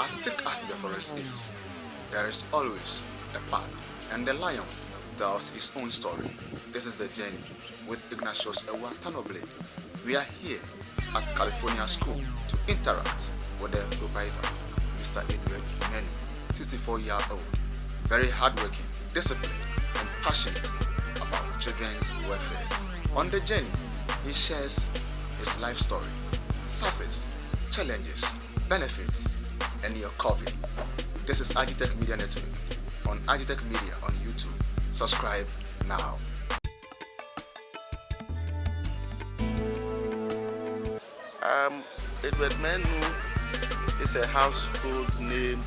As thick as the forest is, there is always a path, and the lion tells his own story. This is the journey with Ignatius Ewatanoble. We are here at California School to interact with the proprietor, Mr. Edward Manu, 64-year-old, very hardworking, disciplined, and passionate about children's welfare. On the journey, he shares his life story, success, challenges, benefits, and your copy. This is Agitech Media Network on Agitech Media on YouTube. Subscribe now. Edward Manu is a household name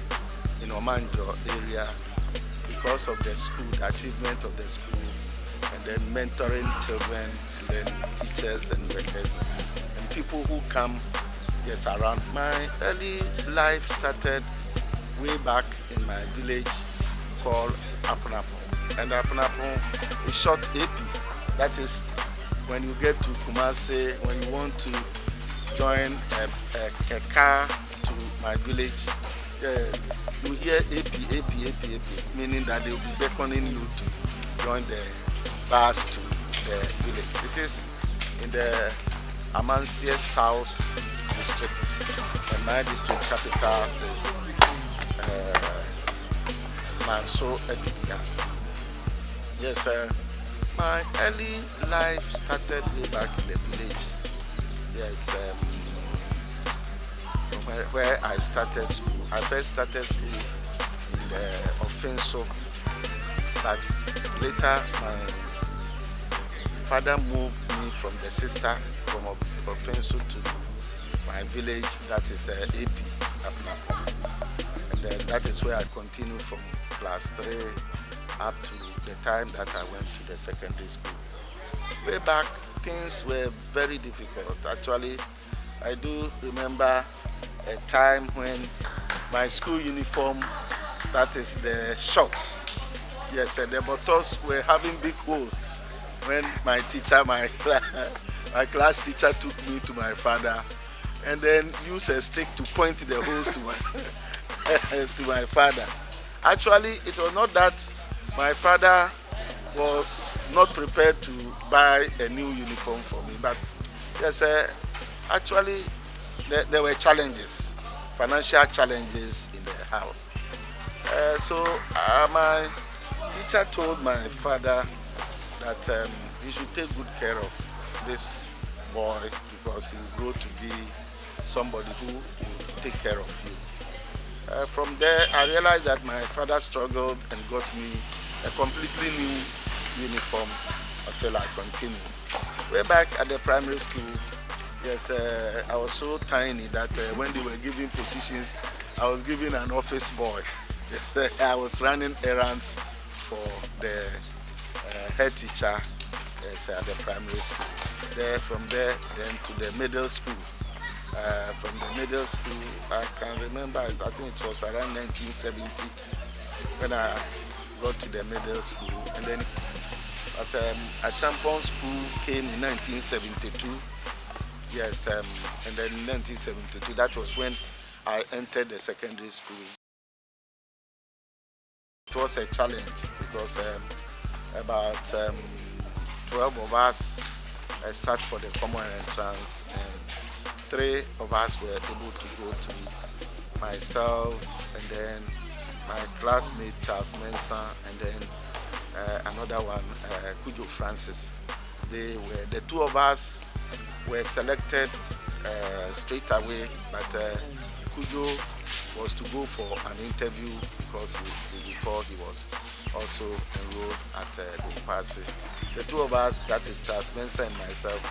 in Omanjo area because of the school, the achievement of the school, and then mentoring children, and then teachers and workers, and people who come around. My early life started way back in my village called Apunapo. And Apunapo is short AP. That is when you get to Kumasi, when you want to join a car to my village, yes, you hear AP, meaning that they will be beckoning you to join the bus to the village. It is in the Amansie South district, and my district capital is Manso Ediya. Yes, my early life started way back in the village. Yes, from where I started school. I first started school in the Offenso, but later my father moved me from the sister from Offenso to my village, that is AP, and then that is where I continued from class 3 up to the time that I went to the secondary school. Way back, things were very difficult. Actually, I do remember a time when my school uniform, that is the shorts, yes, and the buttons were having big holes. When my teacher, my class teacher took me to my father and then used a stick to point the holes to my father. Actually, it was not that my father was not prepared to buy a new uniform for me, but yes, actually there were challenges, financial challenges in the house. So my teacher told my father that he should take good care of this boy because he will grow to be somebody who will take care of you. From there, I realized that my father struggled and got me a completely new uniform until I continued. Way back at the primary school, yes, I was so tiny that when they were giving positions, I was given an office boy. I was running errands for the head teacher, yes, at the primary school. From there, then to the middle school. From the middle school, I can remember, I think it was around 1970 when I got to the middle school. And then a Champon school came in 1972. Yes, and then in 1972, that was when I entered the secondary school. It was a challenge because about 12 of us sat for the common entrance, and 3 of us were able to go to myself, and then my classmate Charles Mensah, and then another one, Kujo Francis. The 2 of us were selected straight away, but Kujo was to go for an interview because before he was also enrolled at the Upasi. The 2 of us, that is Charles Mensah and myself,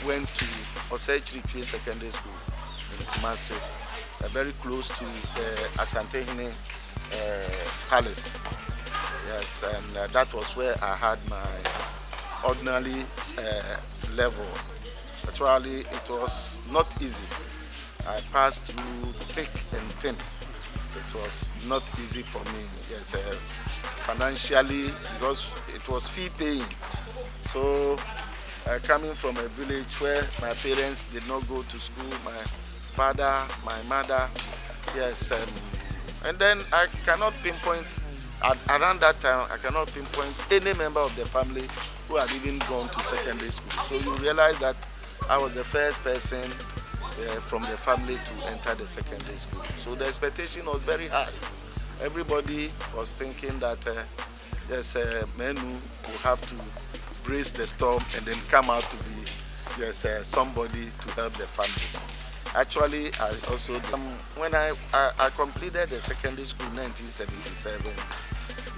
went to Osei Secondary School in Kumasi, very close to the Asantehene Palace. Yes, and that was where I had my ordinary level. Actually, it was not easy. I passed through thick and thin. It was not easy for me, yes, financially, because it was fee paying. So coming from a village where my parents did not go to school, my father, my mother, Yes, and then I cannot pinpoint, around that time, I cannot pinpoint any member of the family who had even gone to secondary school. So you realize that I was the first person from the family to enter the secondary school. So the expectation was very high. Everybody was thinking that yes, Manu will have to brace the storm and then come out to be somebody to help the family. Actually, I also when I completed the secondary school in 1977.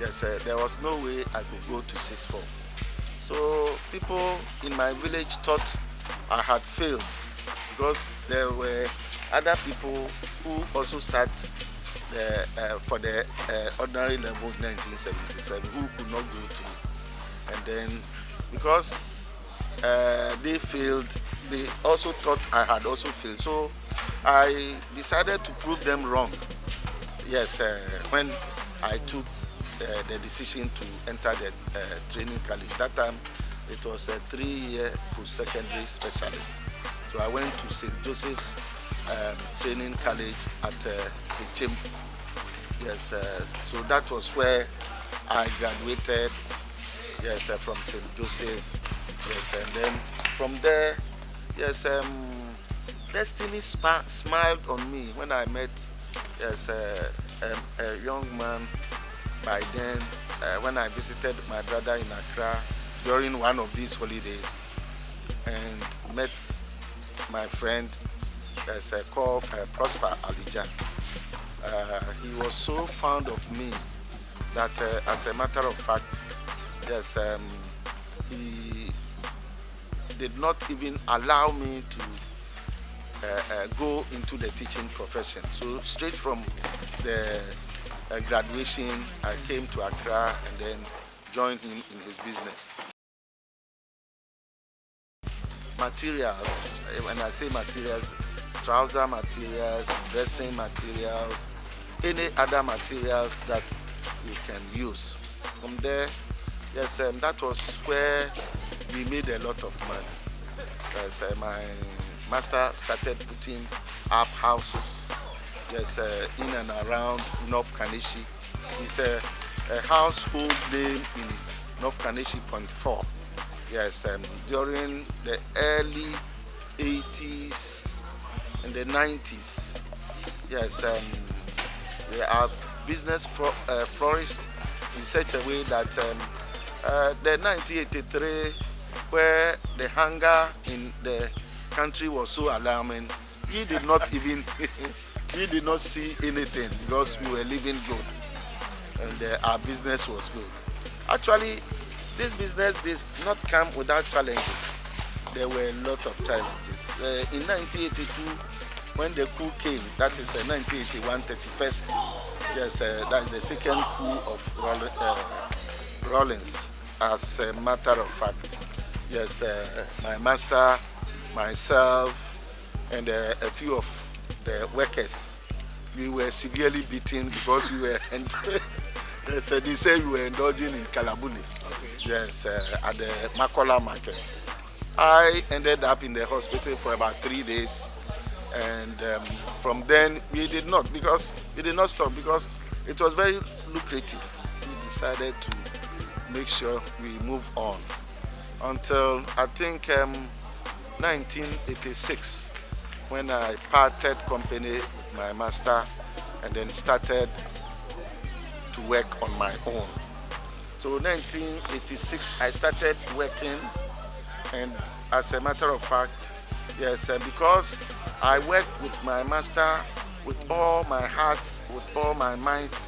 Yes, there was no way I could go to 6th. So people in my village thought I had failed because there were other people who also sat for the ordinary level in 1977 who could not go through. And then because they failed, they also thought I had also failed. So I decided to prove them wrong. Yes, when I took the decision to enter the training college. That time it was a 3-year post-secondary specialist. So I went to St. Joseph's training college at Chim. Yes, so that was where I graduated. Yes, from St. Joseph's. Yes, and then from there, yes, destiny smiled on me when I met a young man. By then, when I visited my brother in Accra during one of these holidays and met my friend called Prosper Alija. He was so fond of me that as a matter of fact, yes, he did not even allow me to go into the teaching profession. So straight from the graduation, I came to Accra and then joined him in his business. Materials, when I say materials, trouser materials, dressing materials, any other materials that you can use. From there, yes, that was where we made a lot of money. Yes, my master started putting up houses. Yes, in and around North Kaneshie. It's a household name in North Kaneshie, Point 4. Yes, during the early 80s and the 90s. Yes, we have business flourished in such a way that the 1983, where the hunger in the country was so alarming, we did not even we did not see anything because we were living good and our business was good. Actually, this business did not come without challenges. There were a lot of challenges. In 1982, when the coup came, that is 1981, 31st, yes, that's the second coup of Rawlings, as a matter of fact. Yes, my master, myself, and a few of the workers, we were severely beaten because we were, yes, they said we were indulging in Kalabuli. Okay. Yes, at the Makola market. I ended up in the hospital for about 3 days, and from then we did not stop because it was very lucrative. We decided to make sure we move on until I think 1986, when I parted company with my master and then started to work on my own. So 1986 I started working, and as a matter of fact, yes, because I worked with my master with all my heart, with all my might,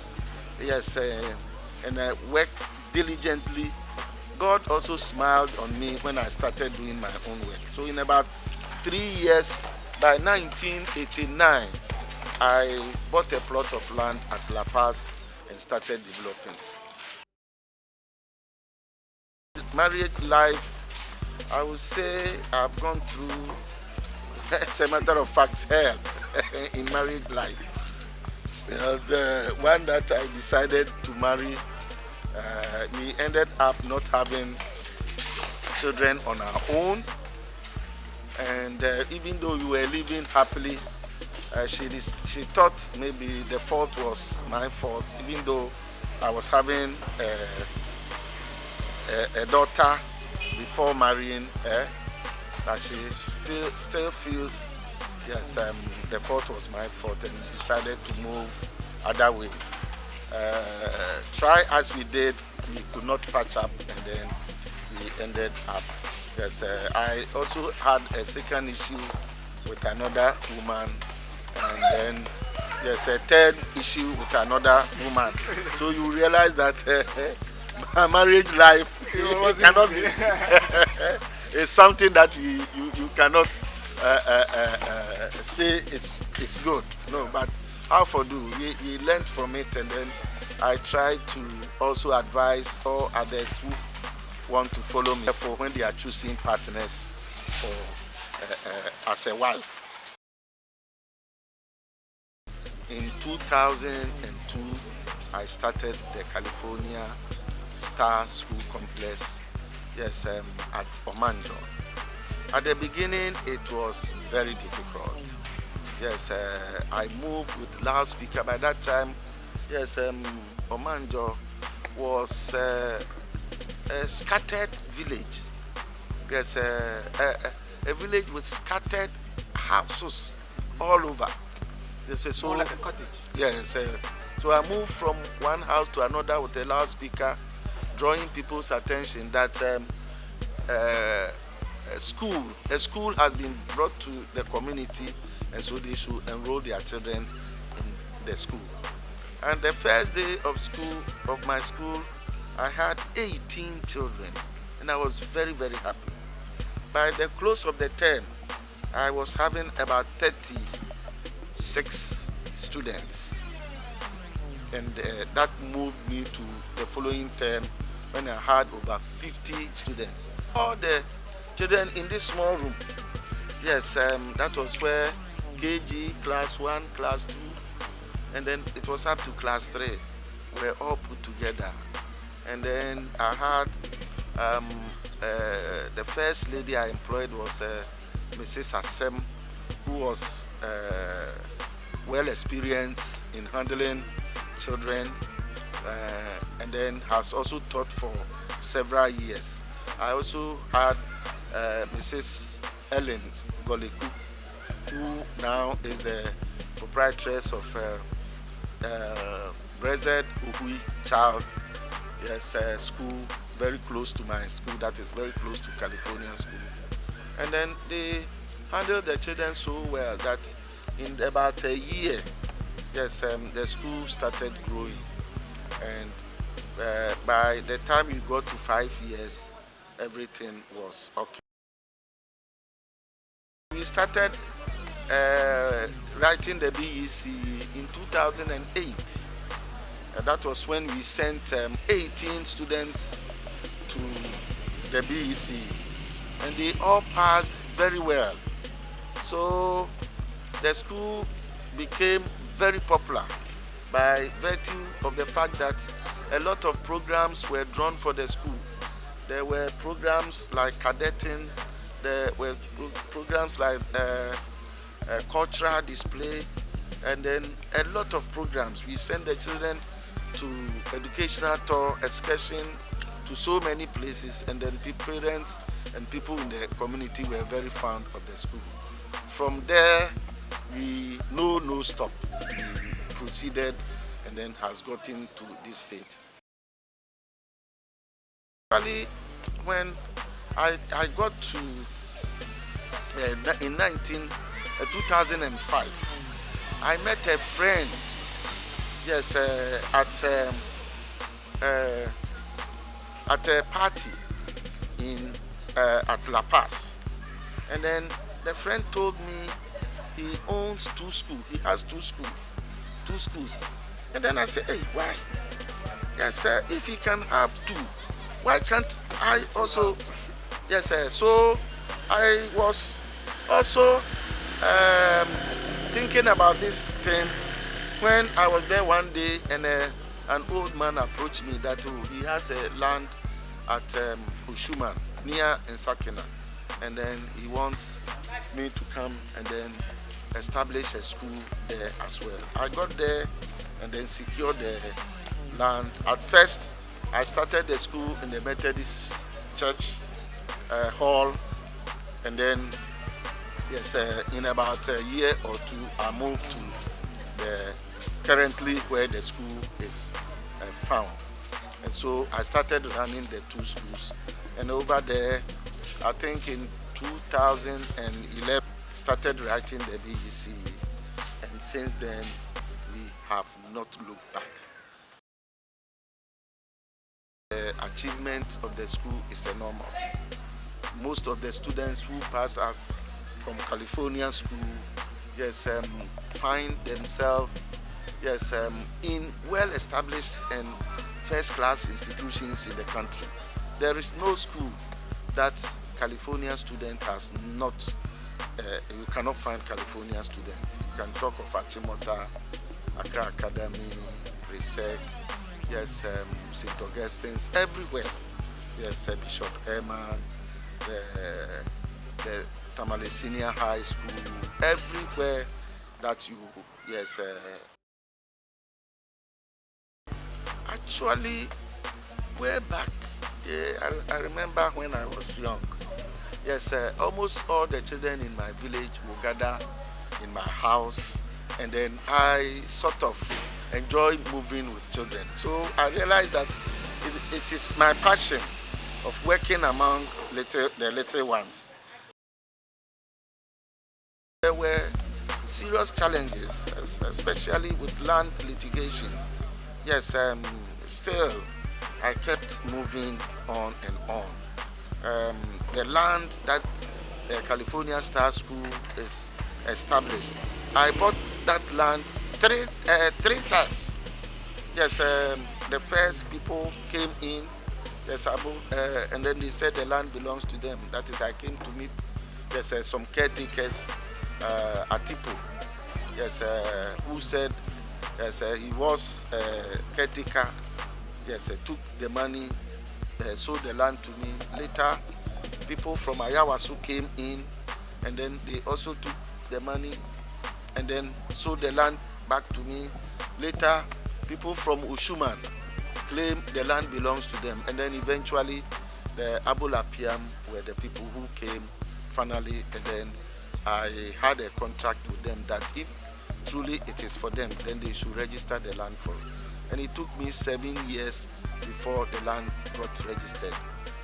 yes, and I worked diligently. God also smiled on me when I started doing my own work. So in about 3 years, by 1989, I bought a plot of land at La Paz and started developing. Marriage life, I would say I've gone through, as a matter of fact, hell in marriage life. The one that I decided to marry, we ended up not having children on our own, and even though we were living happily, She thought maybe the fault was my fault, even though I was having a daughter before marrying her. But she still feels yes, the fault was my fault, and decided to move other ways. Try as we did, we could not patch up, and then we ended up. Yes, I also had a second issue with another woman, and then there's a third issue with another woman. So you realize that my marriage life cannot be. It's something that you cannot say it's good. No, but how for do we learned from it, and then I try to also advise all others who want to follow me for when they are choosing partners for as a wife. In 2002, I started the California Star School Complex, yes, at Omanjo. At the beginning, it was very difficult. Yes, I moved with loudspeaker. By that time, yes, Omanjo was a scattered village. Yes, a village with scattered houses all over. Yes, so more like a cottage. yes, so I moved from one house to another with a loudspeaker, drawing people's attention that a school has been brought to the community, and so they should enroll their children in the school. And the first day of school, of my school, I had 18 children, and I was very, very happy. By the close of the term, I was having about 36 students, and that moved me to the following term when I had over 50 students. All the children in this small room, yes, that was where KG, class 1, class 2, and then it was up to class 3 were all put together. And then I had the first lady I employed was Mrs. Asem, who was well experienced in handling children, and then has also taught for several years. I also had Mrs. Ellen Goleku, who now is the proprietress of Blessed Uhui Child, yes, school very close to my school, that is very close to California school. And then they handled the children so well that in about a year, yes, the school started growing, and by the time you got to 5 years, everything was okay. We started writing the BEC in 2008. That was when we sent 18 students to the BEC, and they all passed very well. So the school became very popular by virtue of the fact that a lot of programs were drawn for the school. There were programs like cadetting, there were programs like cultural display, and then a lot of programs. We sent the children to educational tour, excursion, to so many places, and then parents and people in the community were very fond of the school. From there, we no stop. We proceeded and then has gotten to this stage. Actually, when I got to in 2005, I met a friend, yes, at a party in at La Paz, and then the friend told me he owns two schools. He has two schools, and then I said, hey, why? Yes, sir, if he can have two, why can't I also? Yes, sir. So I was also thinking about this thing when I was there one day, and an old man approached me that he has a land at Ushuman near Nsakina, and then he wants me to come and then establish a school there as well. I got there and then secured the land. At first, I started the school in the Methodist Church hall, and then yes, in about a year or two, I moved to the currently where the school is found. And so I started running the two schools. And over there, I think in 2011, started writing the BGC. And since then, we have not looked back. The achievement of the school is enormous. Most of the students who pass out from California school, yes, find themselves, yes, in well-established and first-class institutions in the country. There is no school that California student has not. You cannot find California students. You can talk of Achimota, Accra Academy, Presec, yes, St. Augustine's, everywhere. Yes, Bishop Herman, the Tamale Senior High School, everywhere that you, yes. Actually, way back, I remember when I was young, yes, almost all the children in my village will gather in my house, and then I sort of enjoy moving with children. So I realized that it is my passion of working among the little ones. There were serious challenges, especially with land litigation. Yes, still I kept moving on and on. The land that the California Star School is established, I bought that land three times. Yes, the first people came in, yes, and then they said the land belongs to them. That is, I came to meet, yes, some caretakers at Tipo, yes, who said, yes, he was caretaker, yes, took the money, sold the land to me. Later, people from Ayawasu came in, and then they also took the money and then sold the land back to me. Later, people from Ushuman claimed the land belongs to them, and then eventually the Abulapiam were the people who came finally, and then I had a contract with them that if truly it is for them, then they should register the land for it. And it took me 7 years before the land got registered.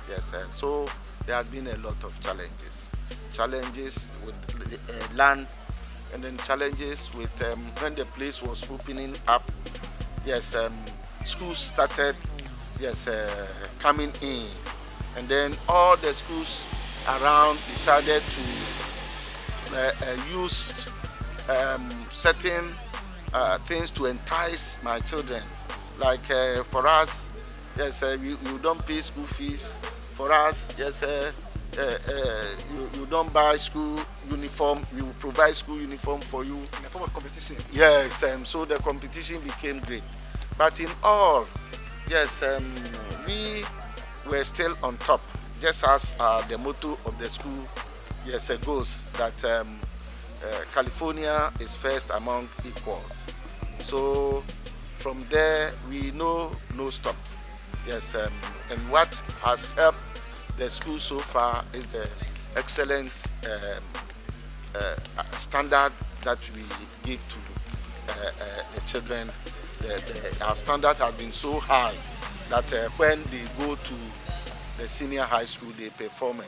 Yes, so there has been a lot of challenges. Challenges with land, and then challenges with when the place was opening up. Yes, schools started, yes, coming in, and then all the schools around decided to use certain things to entice my children. Like for us, yes, you don't pay school fees. For us, yes, you don't buy school uniform. We will provide school uniform for you. In the form of competition. Yes, so the competition became great. But in all, yes, we were still on top. Just as the motto of the school, yes, goes that California is first among equals. So from there, we know no stop. Yes, and what has helped the school so far is the excellent standard that we give to the children. Our standard has been so high that when they go to the senior high school, they perform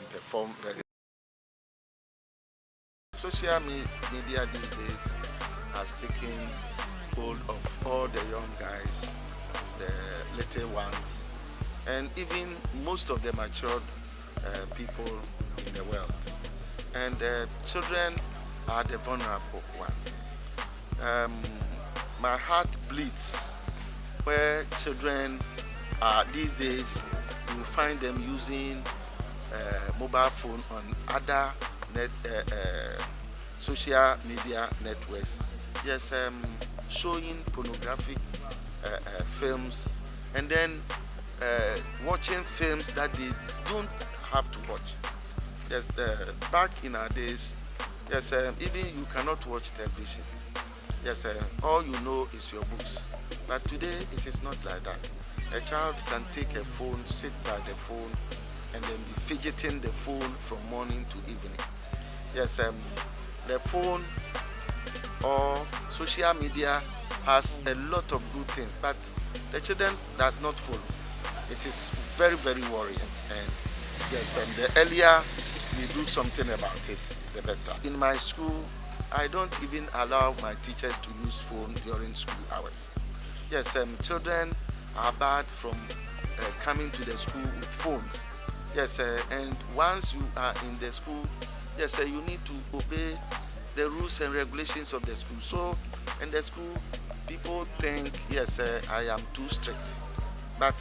very well. Social media these days has taken hold of all the young guys, the little ones, and even most of the matured people in the world. And children are the vulnerable ones. My heart bleeds where children are these days. You will find them using mobile phone on other social media networks. Yes, showing pornographic films, and then watching films that they don't have to watch. Yes, back in our days, Yes, even you cannot watch television. Yes, all you know is your books. But today it is not like that. A child can take a phone, sit by the phone, and then be fidgeting the phone from morning to evening. Yes, the phone or social media has a lot of good things, but the children does not follow. It is very, very worrying. And yes, the earlier we do something about it, the better. In my school, I don't even allow my teachers to use phone during school hours. Yes, children are barred from coming to the school with phones. Yes, and once you are in the school, yes, you need to obey the rules and regulations of the school. So in the school, people think, yes, I am too strict. But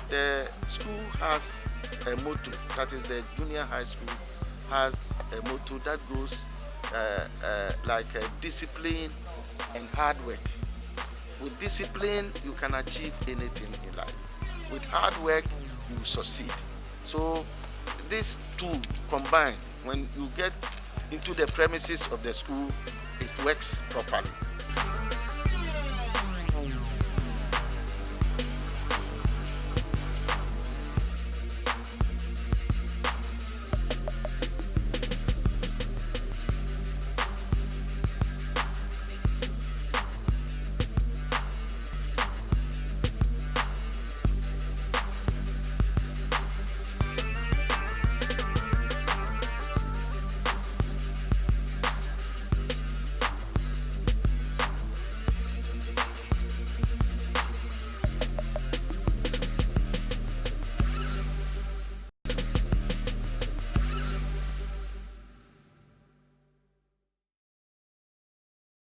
the school has a motto, that is the junior high school has a motto that goes like discipline and hard work. With discipline, you can achieve anything in life. With hard work, you succeed. So these two combined, when you get into the premises of the school, it works properly.